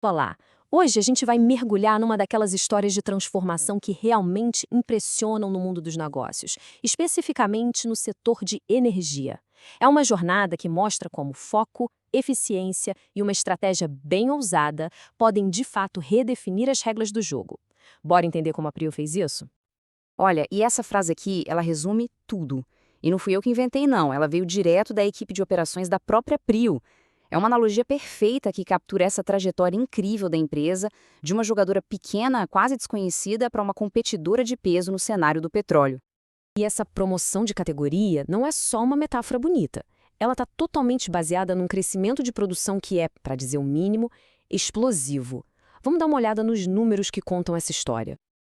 Olá! Hoje a gente vai mergulhar numa daquelas histórias de transformação que realmente impressionam no mundo dos negócios, especificamente no setor de energia. É uma jornada que mostra como foco, eficiência e uma estratégia bem ousada podem de fato redefinir as regras do jogo. Bora entender como a Prio fez isso? Olha, e essa frase aqui, ela resume tudo. E não fui eu que inventei, não. Ela veio direto da equipe de operações da própria Prio. É uma analogia perfeita que captura essa trajetória incrível da empresa, de uma jogadora pequena, quase desconhecida, para uma competidora de peso no cenário do petróleo. E essa promoção de categoria não é só uma metáfora bonita. Ela está totalmente baseada num crescimento de produção que é, para dizer o mínimo, explosivo. Vamos dar uma olhada nos números que contam essa história.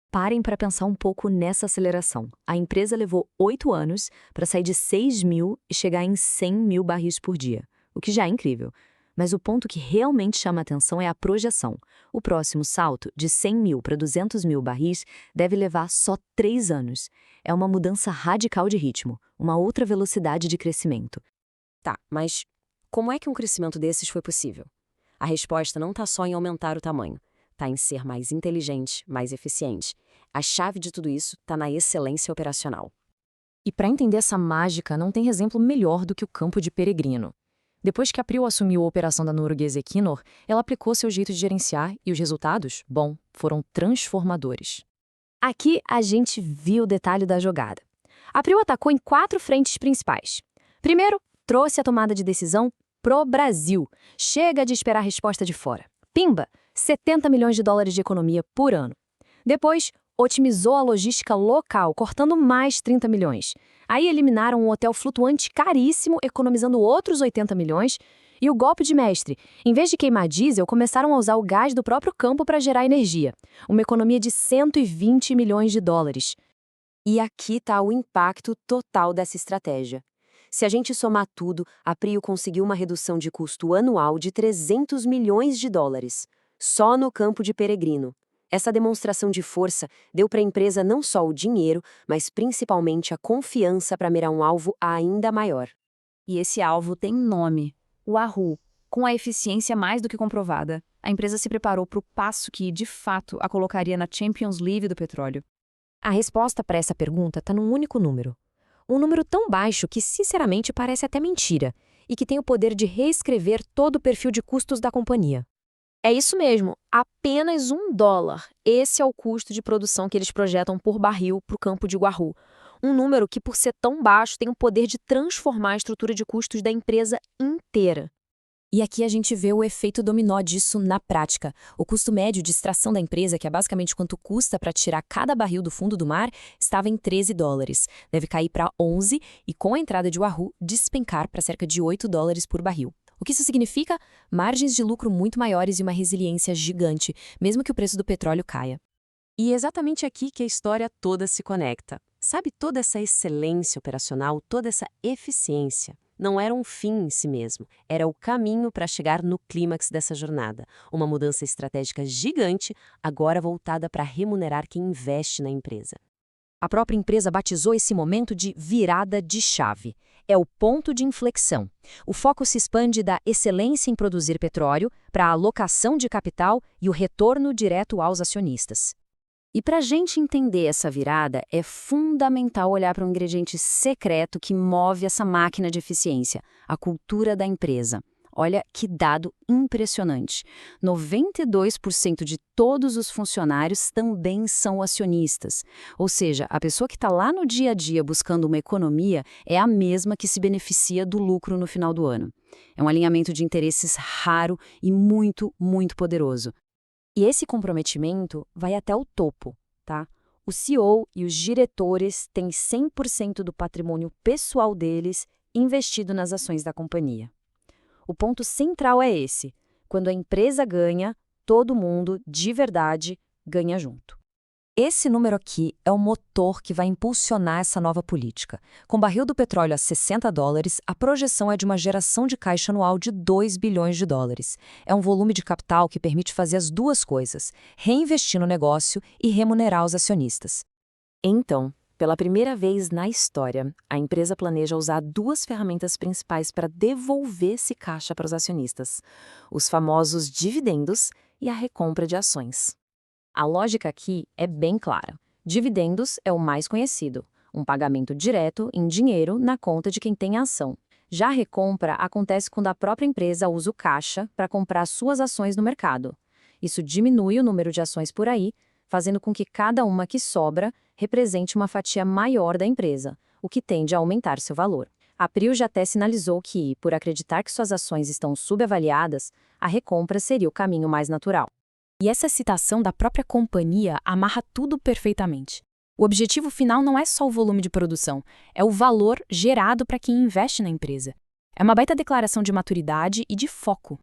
Parem para pensar um pouco nessa aceleração. A empresa levou 8 anos para sair de 6 mil e chegar em 100 mil barris por dia, o que já é incrível. Mas o ponto que realmente chama a atenção é a projeção. O próximo salto, de 100 mil para 200 mil barris, deve levar só 3 anos. É uma mudança radical de ritmo, uma outra velocidade de crescimento. Tá, mas como é que um crescimento desses foi possível? A resposta não está só em aumentar o tamanho. Está em ser mais inteligente, mais eficiente. A chave de tudo isso está na excelência operacional. E para entender essa mágica, não tem exemplo melhor do que o campo de Peregrino. Depois que a Prio assumiu a operação da norueguesa Equinor, ela aplicou seu jeito de gerenciar e os resultados, bom, foram transformadores. Aqui a gente viu o detalhe da jogada. A Prio atacou em 4 frentes principais. Primeiro, trouxe a tomada de decisão pro Brasil. Chega de esperar a resposta de fora. Pimba! 70 milhões de dólares de economia por ano. Depois, otimizou a logística local, cortando mais 30 milhões. Aí eliminaram um hotel flutuante caríssimo, economizando outros 80 milhões. E o golpe de mestre. Em vez de queimar diesel, começaram a usar o gás do próprio campo para gerar energia. Uma economia de 120 milhões de dólares. E aqui está o impacto total dessa estratégia. Se a gente somar tudo, a Prio conseguiu uma redução de custo anual de 300 milhões de dólares. Só no campo de Peregrino. Essa demonstração de força deu para a empresa não só o dinheiro, mas principalmente a confiança para mirar um alvo ainda maior. E esse alvo tem nome: o Wahoo. Com a eficiência mais do que comprovada, a empresa se preparou para o passo que, de fato, a colocaria na Champions League do petróleo. A resposta para essa pergunta está num único número. Um número tão baixo que, sinceramente, parece até mentira, e que tem o poder de reescrever todo o perfil de custos da companhia. É isso mesmo, apenas $1. Esse é o custo de produção que eles projetam por barril para o campo de Wahoo. Um número que, por ser tão baixo, tem o poder de transformar a estrutura de custos da empresa inteira. E aqui a gente vê o efeito dominó disso na prática. O custo médio de extração da empresa, que é basicamente quanto custa para tirar cada barril do fundo do mar, estava em $13. Deve cair para 11 e, com a entrada de Wahoo, despencar para cerca de $8 por barril. O que isso significa? Margens de lucro muito maiores e uma resiliência gigante, mesmo que o preço do petróleo caia. E é exatamente aqui que a história toda se conecta. Sabe, toda essa excelência operacional, toda essa eficiência, não era um fim em si mesmo, era o caminho para chegar no clímax dessa jornada. Uma mudança estratégica gigante, agora voltada para remunerar quem investe na empresa. A própria empresa batizou esse momento de virada de chave. É o ponto de inflexão. O foco se expande da excelência em produzir petróleo para a alocação de capital e o retorno direto aos acionistas. E para a gente entender essa virada, é fundamental olhar para um ingrediente secreto que move essa máquina de eficiência, a cultura da empresa. Olha que dado impressionante. 92% de todos os funcionários também são acionistas. Ou seja, a pessoa que está lá no dia a dia buscando uma economia é a mesma que se beneficia do lucro no final do ano. É um alinhamento de interesses raro e muito, muito poderoso. E esse comprometimento vai até o topo, tá? O CEO e os diretores têm 100% do patrimônio pessoal deles investido nas ações da companhia. O ponto central é esse: quando a empresa ganha, todo mundo, de verdade, ganha junto. Esse número aqui é o motor que vai impulsionar essa nova política. Com o barril do petróleo a $60, a projeção é de uma geração de caixa anual de $2 bilhões. É um volume de capital que permite fazer as duas coisas: reinvestir no negócio e remunerar os acionistas. Então, pela primeira vez na história, a empresa planeja usar 2 ferramentas principais para devolver esse caixa para os acionistas: os famosos dividendos e a recompra de ações. A lógica aqui é bem clara. Dividendos é o mais conhecido, um pagamento direto em dinheiro na conta de quem tem a ação. Já a recompra acontece quando a própria empresa usa o caixa para comprar suas ações no mercado. Isso diminui o número de ações por aí, fazendo com que cada uma que sobra represente uma fatia maior da empresa, o que tende a aumentar seu valor. A Prio já até sinalizou que, por acreditar que suas ações estão subavaliadas, a recompra seria o caminho mais natural. E essa citação da própria companhia amarra tudo perfeitamente. O objetivo final não é só o volume de produção, é o valor gerado para quem investe na empresa. É uma baita declaração de maturidade e de foco.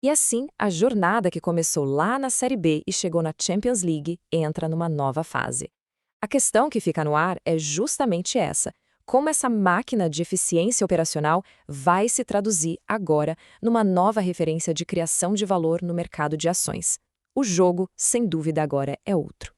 E assim, a jornada que começou lá na Série B e chegou na Champions League entra numa nova fase. A questão que fica no ar é justamente essa: como essa máquina de eficiência operacional vai se traduzir agora numa nova referência de criação de valor no mercado de ações. O jogo, sem dúvida, agora é outro.